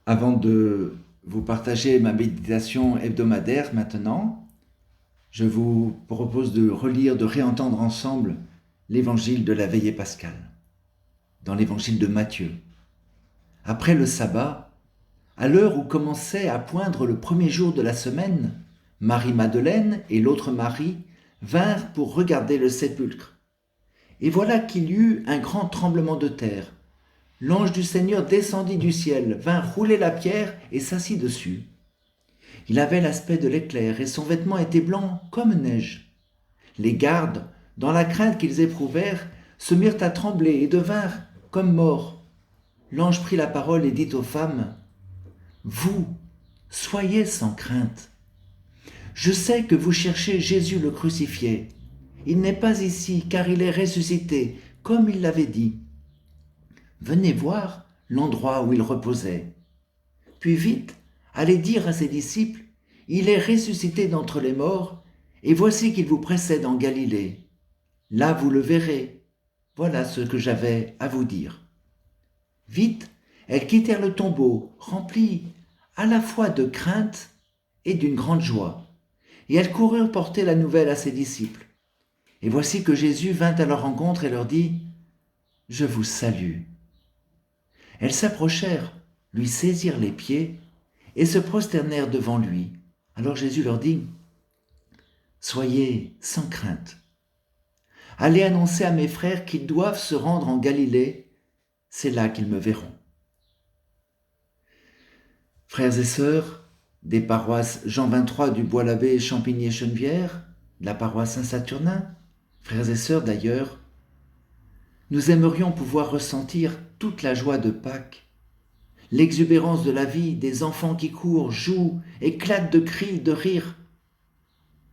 Avant de vous partager ma méditation hebdomadaire maintenant, je vous propose de relire, de réentendre ensemble l'évangile de la veillée pascale, dans l'évangile de Matthieu. Après le sabbat, à l'heure où commençait à poindre le premier jour de la semaine, Marie-Madeleine et l'autre Marie vinrent pour regarder le sépulcre. Et voilà qu'il y eut un grand tremblement de terre. L'ange du Seigneur descendit du ciel, vint rouler la pierre et s'assit dessus. Il avait l'aspect de l'éclair et son vêtement était blanc comme neige. Les gardes, dans la crainte qu'ils éprouvèrent, se mirent à trembler et devinrent comme morts. L'ange prit la parole et dit aux femmes, « Vous, soyez sans crainte. Je sais que vous cherchez Jésus le crucifié. Il n'est pas ici, car il est ressuscité, comme il l'avait dit. Venez voir l'endroit où il reposait. Puis vite, allez dire à ses disciples, il est ressuscité d'entre les morts, et voici qu'il vous précède en Galilée. Là vous le verrez. Voilà ce que j'avais à vous dire. » Vite, elles quittèrent le tombeau, remplies à la fois de crainte et d'une grande joie. Et elles coururent porter la nouvelle à ses disciples. Et voici que Jésus vint à leur rencontre et leur dit, « Je vous salue. » Elles s'approchèrent, lui saisirent les pieds et se prosternèrent devant lui. Alors Jésus leur dit, « Soyez sans crainte. Allez annoncer à mes frères qu'ils doivent se rendre en Galilée, c'est là qu'ils me verront. » Frères et sœurs des paroisses Jean 23 du Bois-l'Abbé, Champigny et Chenevière, de la paroisse Saint-Saturnin, frères et sœurs d'ailleurs, nous aimerions pouvoir ressentir toute la joie de Pâques, l'exubérance de la vie, des enfants qui courent, jouent, éclatent de cris, de rires.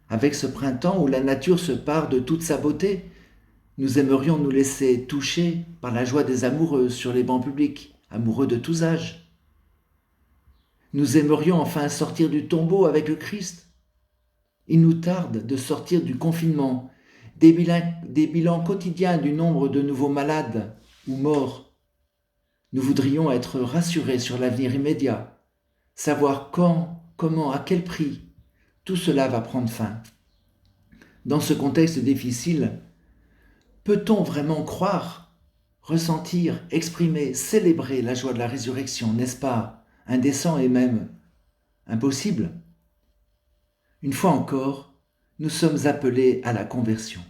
Avec ce printemps où la nature se pare de toute sa beauté, nous aimerions nous laisser toucher par la joie des amoureux sur les bancs publics, amoureux de tous âges. Nous aimerions enfin sortir du tombeau avec le Christ. Il nous tarde de sortir du confinement, des bilans quotidiens du nombre de nouveaux malades ou morts. Nous voudrions être rassurés sur l'avenir immédiat, savoir quand, comment, à quel prix tout cela va prendre fin. Dans ce contexte difficile, peut-on vraiment croire, ressentir, exprimer, célébrer la joie de la résurrection, n'est-ce pas indécent et même impossible? Une fois encore, nous sommes appelés à la conversion.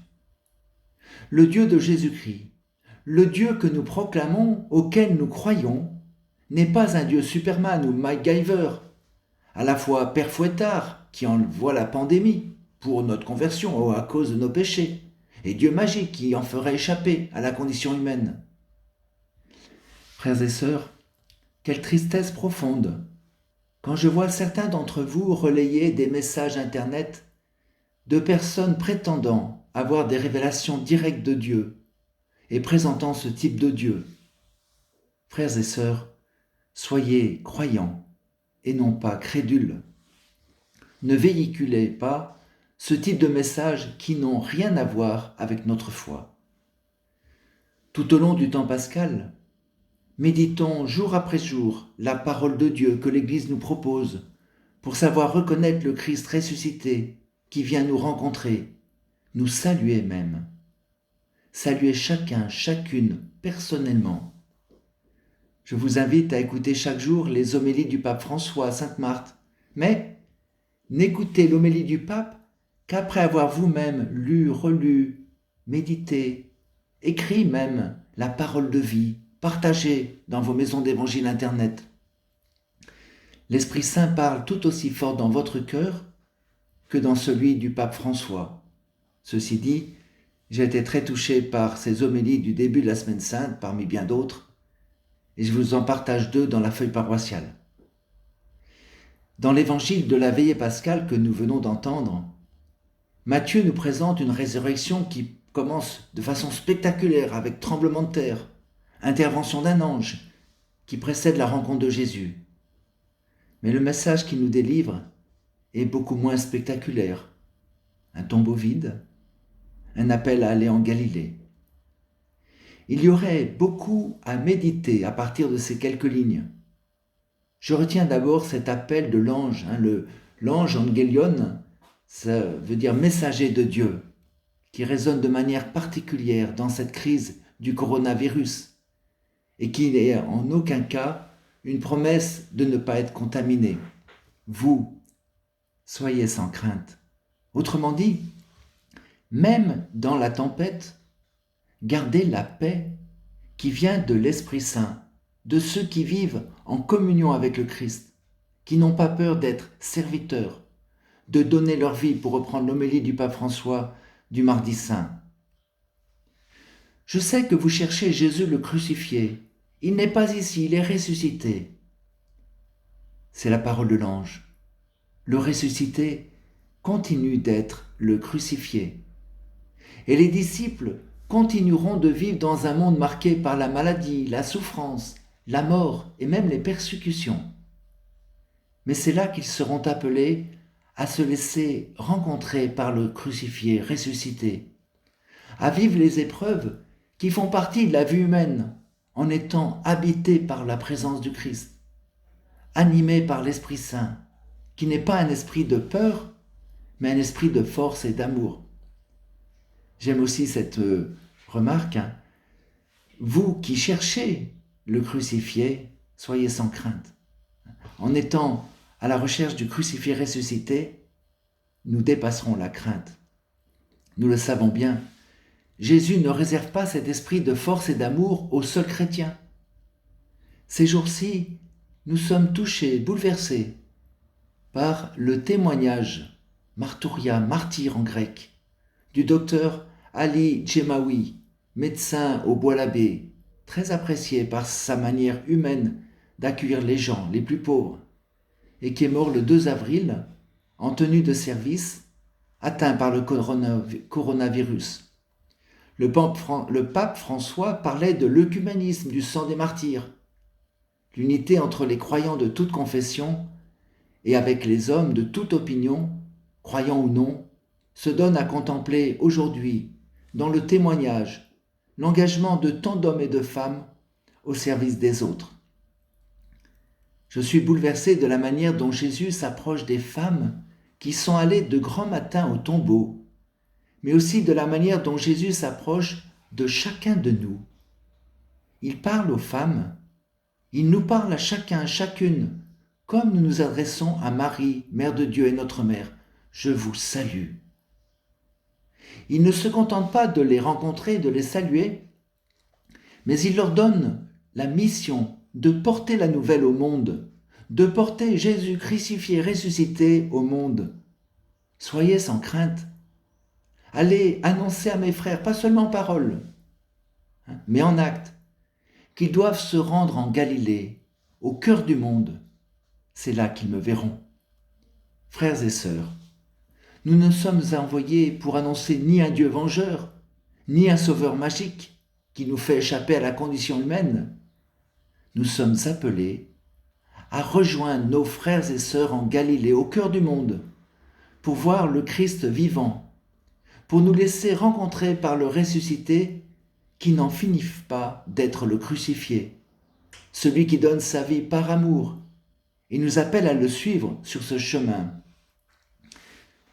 Le Dieu de Jésus-Christ, le Dieu que nous proclamons, auquel nous croyons, n'est pas un Dieu Superman ou MacGyver, à la fois Père Fouettard, qui envoie la pandémie pour notre conversion ou à cause de nos péchés, et Dieu magique qui en ferait échapper à la condition humaine. Frères et sœurs, quelle tristesse profonde quand je vois certains d'entre vous relayer des messages internet de personnes prétendant avoir des révélations directes de Dieu et présentant ce type de Dieu. Frères et sœurs, soyez croyants et non pas crédules. Ne véhiculez pas ce type de messages qui n'ont rien à voir avec notre foi. Tout au long du temps pascal, méditons jour après jour la parole de Dieu que l'Église nous propose pour savoir reconnaître le Christ ressuscité qui vient nous rencontrer, nous saluer même. Saluer chacun, chacune, personnellement. Je vous invite à écouter chaque jour les homélies du pape François à Sainte-Marthe, mais n'écoutez l'homélie du pape qu'après avoir vous-même lu, relu, médité, écrit même la parole de vie, partagée dans vos maisons d'évangile internet. L'Esprit Saint parle tout aussi fort dans votre cœur que dans celui du pape François. Ceci dit, j'ai été très touché par ces homélies du début de la Semaine Sainte, parmi bien d'autres, et je vous en partage deux dans la feuille paroissiale. Dans l'évangile de la veillée pascale que nous venons d'entendre, Matthieu nous présente une résurrection qui commence de façon spectaculaire avec tremblement de terre, intervention d'un ange qui précède la rencontre de Jésus. Mais le message qu'il nous délivre est beaucoup moins spectaculaire. Un tombeau vide, un appel à aller en Galilée. Il y aurait beaucoup à méditer à partir de ces quelques lignes. Je retiens d'abord cet appel de l'ange. L'ange Angelion, ça veut dire messager de Dieu, qui résonne de manière particulière dans cette crise du coronavirus et qui n'est en aucun cas une promesse de ne pas être contaminé. Vous, soyez sans crainte. Autrement dit, même dans la tempête, gardez la paix qui vient de l'Esprit Saint, de ceux qui vivent en communion avec le Christ, qui n'ont pas peur d'être serviteurs, de donner leur vie, pour reprendre l'homélie du pape François du mardi saint. Je sais que vous cherchez Jésus le crucifié. Il n'est pas ici, il est ressuscité. C'est la parole de l'ange. Le ressuscité continue d'être le crucifié. Et les disciples continueront de vivre dans un monde marqué par la maladie, la souffrance, la mort et même les persécutions. Mais c'est là qu'ils seront appelés à se laisser rencontrer par le crucifié ressuscité, à vivre les épreuves qui font partie de la vie humaine en étant habités par la présence du Christ, animés par l'Esprit Saint, qui n'est pas un esprit de peur, mais un esprit de force et d'amour. J'aime aussi cette remarque. Vous qui cherchez le crucifié, soyez sans crainte. En étant à la recherche du crucifié ressuscité, nous dépasserons la crainte. Nous le savons bien, Jésus ne réserve pas cet esprit de force et d'amour aux seuls chrétiens. Ces jours-ci, nous sommes touchés, bouleversés par le témoignage, marturia, martyr en grec, du docteur Ali Djemaoui, médecin au Bois-l'Abbé, très apprécié par sa manière humaine d'accueillir les gens les plus pauvres, et qui est mort le 2 avril en tenue de service, atteint par le coronavirus. Le pape François parlait de l'œcuménisme du sang des martyrs, l'unité entre les croyants de toute confession et avec les hommes de toute opinion, croyants ou non, se donne à contempler aujourd'hui, dans le témoignage, l'engagement de tant d'hommes et de femmes au service des autres. Je suis bouleversé de la manière dont Jésus s'approche des femmes qui sont allées de grand matin au tombeau, mais aussi de la manière dont Jésus s'approche de chacun de nous. Il parle aux femmes, il nous parle à chacun, chacune, comme nous nous adressons à Marie, Mère de Dieu et notre Mère. Je vous salue. Il ne se contente pas de les rencontrer, de les saluer, mais il leur donne la mission de porter la nouvelle au monde, de porter Jésus crucifié, ressuscité au monde. Soyez sans crainte. Allez annoncer à mes frères, pas seulement en parole, mais en acte, qu'ils doivent se rendre en Galilée, au cœur du monde. C'est là qu'ils me verront. Frères et sœurs, nous ne sommes envoyés pour annoncer ni un Dieu vengeur, ni un sauveur magique qui nous fait échapper à la condition humaine. Nous sommes appelés à rejoindre nos frères et sœurs en Galilée, au cœur du monde, pour voir le Christ vivant, pour nous laisser rencontrer par le ressuscité qui n'en finit pas d'être le crucifié, celui qui donne sa vie par amour et nous appelle à le suivre sur ce chemin.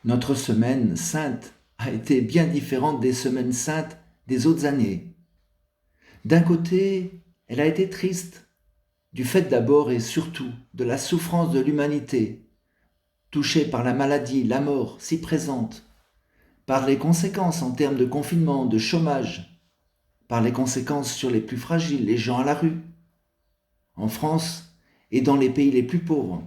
Notre semaine sainte a été bien différente des semaines saintes des autres années. D'un côté, elle a été triste, du fait d'abord et surtout de la souffrance de l'humanité, touchée par la maladie, la mort si présente, par les conséquences en termes de confinement, de chômage, par les conséquences sur les plus fragiles, les gens à la rue, en France et dans les pays les plus pauvres.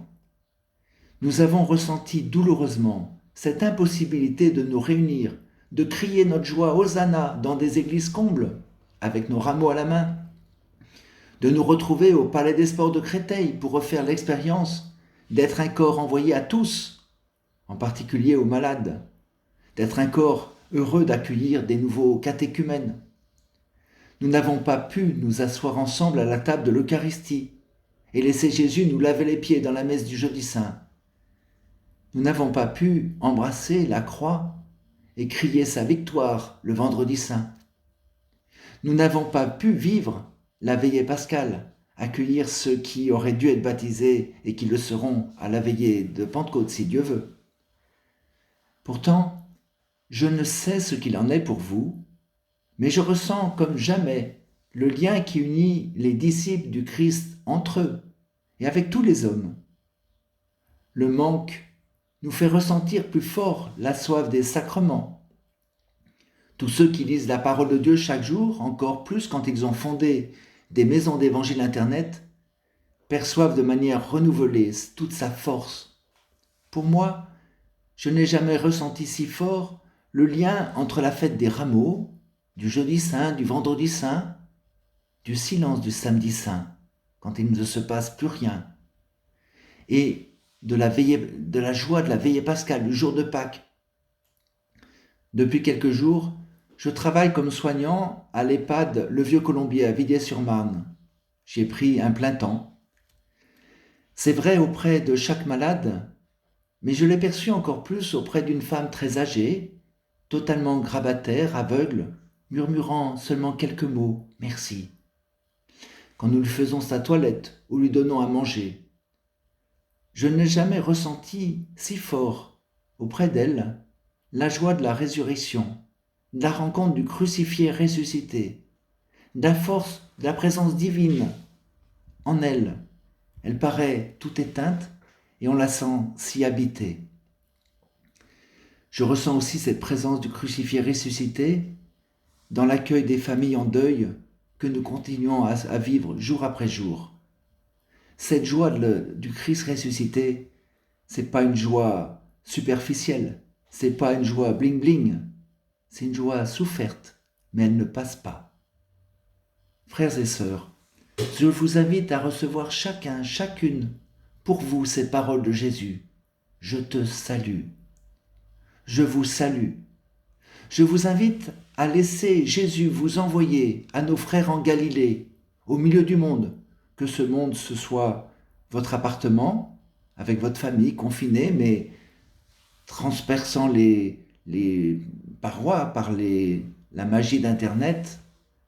Nous avons ressenti douloureusement cette impossibilité de nous réunir, de crier notre joie Hosanna dans des églises combles, avec nos rameaux à la main, de nous retrouver au Palais des Sports de Créteil pour refaire l'expérience d'être un corps envoyé à tous, en particulier aux malades, d'être un corps heureux d'accueillir des nouveaux catéchumènes. Nous n'avons pas pu nous asseoir ensemble à la table de l'Eucharistie et laisser Jésus nous laver les pieds dans la messe du jeudi saint. Nous n'avons pas pu embrasser la croix et crier sa victoire le vendredi saint. Nous n'avons pas pu vivre la veillée pascale accueillir ceux qui auraient dû être baptisés et qui le seront à la veillée de Pentecôte si Dieu veut. Pourtant, je ne sais ce qu'il en est pour vous, mais je ressens comme jamais le lien qui unit les disciples du Christ entre eux et avec tous les hommes. Le manque nous fait ressentir plus fort la soif des sacrements. Tous ceux qui lisent la parole de Dieu chaque jour, encore plus quand ils ont fondé des maisons d'évangile Internet, perçoivent de manière renouvelée toute sa force. Pour moi, je n'ai jamais ressenti si fort le lien entre la fête des rameaux, du jeudi saint, du vendredi saint, du silence du samedi saint, quand il ne se passe plus rien, et de la joie de la veillée pascale, du jour de Pâques. Depuis quelques jours, je travaille comme soignant à l'EHPAD Le Vieux Colombier à Villiers-sur-Marne. J'ai pris un plein temps. C'est vrai auprès de chaque malade, mais je l'ai perçu encore plus auprès d'une femme très âgée, totalement grabataire, aveugle, murmurant seulement quelques mots « merci » quand nous lui faisons sa toilette ou lui donnons à manger. Je n'ai jamais ressenti si fort auprès d'elle la joie de la résurrection, de la rencontre du crucifié ressuscité, de la force, de la présence divine en elle. Elle paraît toute éteinte et on la sent si habitée. Je ressens aussi cette présence du crucifié ressuscité dans l'accueil des familles en deuil que nous continuons à vivre jour après jour. Cette joie du Christ ressuscité, c'est pas une joie superficielle, c'est pas une joie bling bling, c'est une joie soufferte, mais elle ne passe pas. Frères et sœurs, je vous invite à recevoir chacun, chacune, pour vous ces paroles de Jésus. Je te salue. Je vous salue. Je vous invite à laisser Jésus vous envoyer à nos frères en Galilée, au milieu du monde, que ce monde ce soit votre appartement, avec votre famille, confinée, mais transperçant les parois par la magie d'Internet,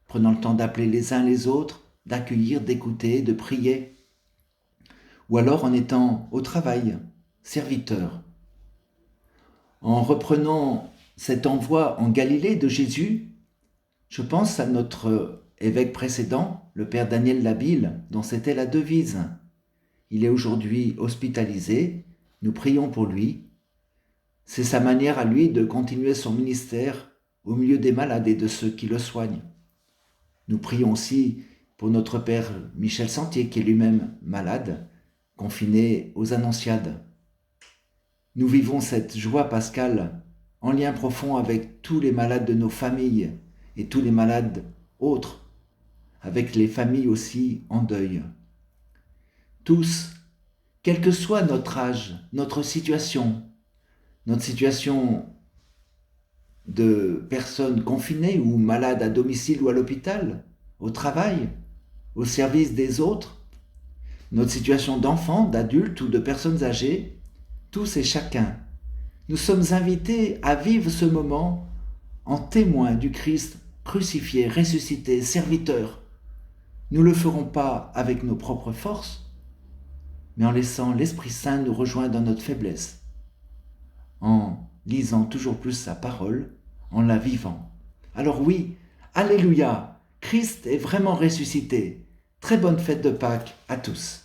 prenant le temps d'appeler les uns les autres, d'accueillir, d'écouter, de prier, ou alors en étant au travail, serviteur. En reprenant cet envoi en Galilée de Jésus, je pense à notre évêque précédent, le père Daniel Labille, dont c'était la devise. Il est aujourd'hui hospitalisé, nous prions pour lui. C'est sa manière à lui de continuer son ministère au milieu des malades et de ceux qui le soignent. Nous prions aussi pour notre père Michel Sentier, qui est lui-même malade, confiné aux Annonciades. Nous vivons cette joie pascale en lien profond avec tous les malades de nos familles et tous les malades autres, avec les familles aussi en deuil. Tous, quel que soit notre âge, notre situation de personnes confinées ou malades à domicile ou à l'hôpital, au travail, au service des autres, notre situation d'enfant, d'adulte ou de personnes âgées, tous et chacun, nous sommes invités à vivre ce moment en témoin du Christ crucifié, ressuscité, serviteur. Nous ne le ferons pas avec nos propres forces, mais en laissant l'Esprit Saint nous rejoindre dans notre faiblesse, en lisant toujours plus sa parole, en la vivant. Alors oui, Alléluia, Christ est vraiment ressuscité. Très bonne fête de Pâques à tous.